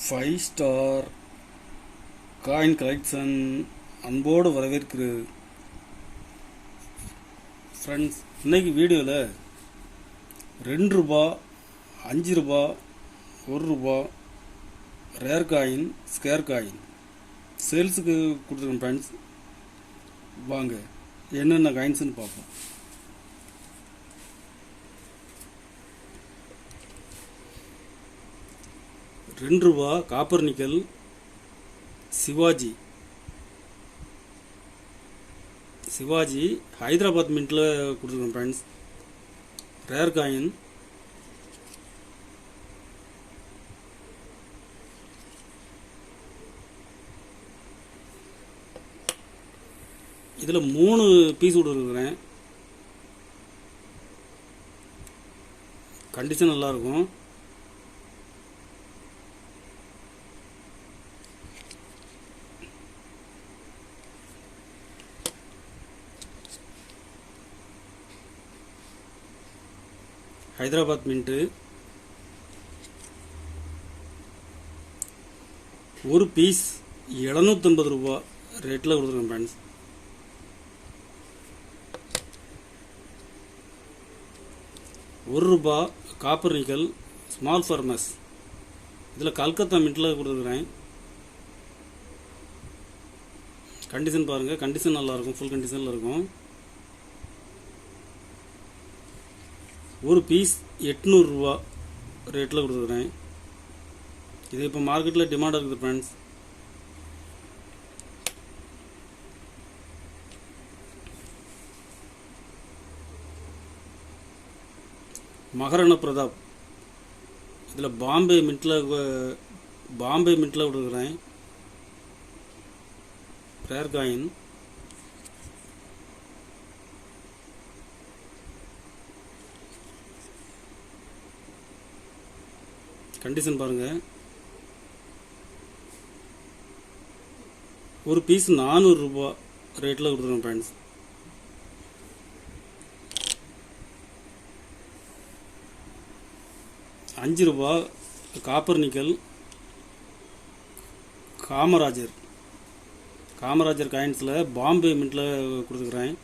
Five star coin collection அன்போடு வரவேற்கிறது. Friends, இன்னைக்கு வீடியோவில் 2 ரூபா, 5 ரூபா, 1 ரூபா ரேர் காயின், ஸ்கேர் காயின் சேல்ஸுக்கு கொடுத்துருக்கேன். ஃப்ரெண்ட்ஸ், வாங்க என்னென்ன காயின்ஸ்னு பார்ப்போம். ₹2 காப்பர் நிக்கல் சிவாஜி ஹைதராபாத் மின்ட்டில் கொடுத்துருக்கோம். Friends, rare coin. இதில் 3 பீஸ் கொடுத்துருக்குறேன். கண்டிஷன் நல்லாயிருக்கும். ஹைதராபாத் மின்ட்டு. ஒரு பீஸ் 750 ரூபா ரேட்டில் கொடுத்துருக்கேன். Friends, ₹1 copper nickel small farmers. இதில் கல்கத்தா மின்ட்டில் கொடுத்துருக்குறேன். கண்டிஷன் பாருங்கள், கண்டிஷன் நல்லாயிருக்கும், ஃபுல் கண்டிஷனில் இருக்கும். ஒரு பீஸ் 800 ரூபா ரேட்டில் கொடுத்துருக்குறேன். இது இப்போ மார்க்கெட்டில் டிமாண்டாக இருக்குது. ஃப்ரெண்ட்ஸ், மகாராணா பிரதாப். இதில் பாம்பே மின்ட்டில் கொடுத்துருக்குறேன். Rare coin. கண்டிஷன் பாருங்கள். ஒரு பீஸ் 400 ரூபா ரேட்டில் கொடுத்துருக்கோம். ஃப்ரெண்ட்ஸ், ₹5 காப்பர் நிக்கல் காமராஜர் காயின்ஸில் பாம்பே மின்ட்டில் கொடுத்துருக்குறேன்.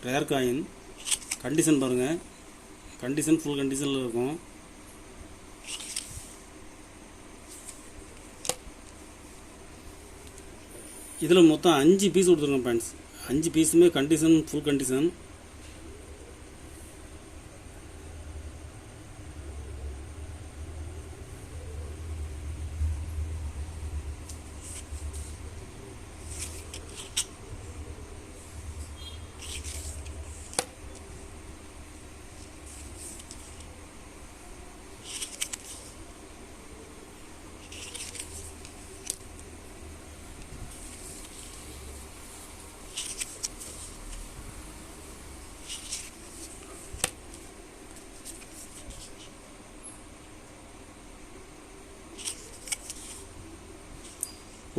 Rare coin. கண்டிஷன் பாருங்கள், கண்டிஷன் ஃபுல் கண்டிஷனில் இருக்கும். இதில் மொத்தம் 5 பீஸ் கொடுத்துருக்கோம். ஃப்ரெண்ட்ஸ், 5 பீஸுமே கண்டிஷன் ஃபுல் கண்டிஷன்.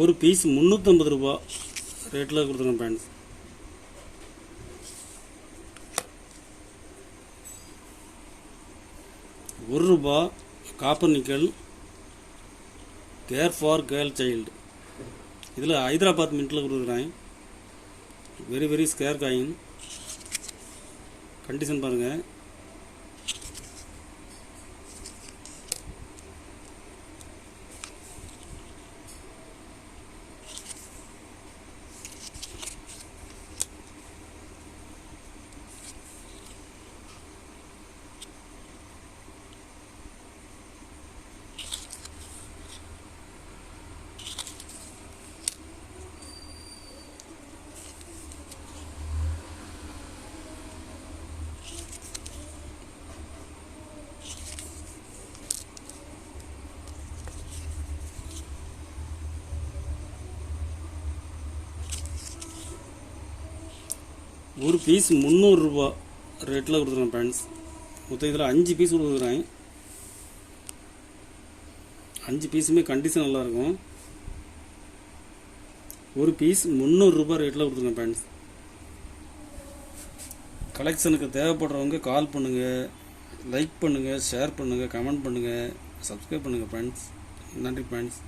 ஒரு பீஸ் 350 ரூபா ரேட்டில் கொடுத்துருக்கேன். Friends, ₹1 copper nickel care for girl child. இதில் ஹைதராபாத் மின்ட்டில் கொடுத்துருக்குறேன். Very scare coin. கண்டிஷன் பாருங்கள். ஒரு பீஸ் 300 ரூபா ரேட்டில் கொடுத்துருக்கேன். ஃப்ரெண்ட்ஸ், மொத்தம் இதில் 5 பீஸ் கொடுக்குறேன். 5 பீஸுமே கண்டிஷன் நல்லாயிருக்கும். ஒரு பீஸ் 300 ரூபா ரேட்டில் கொடுத்துருக்கேன். ஃப்ரெண்ட்ஸ், கலெக்ஷனுக்கு தேவைப்படுறவங்க கால் பண்ணுங்கள், லைக் பண்ணுங்கள், ஷேர் பண்ணுங்கள், கமெண்ட் பண்ணுங்கள், சப்ஸ்கிரைப் பண்ணுங்கள். ஃப்ரெண்ட்ஸ், நன்றி ஃப்ரெண்ட்ஸ்.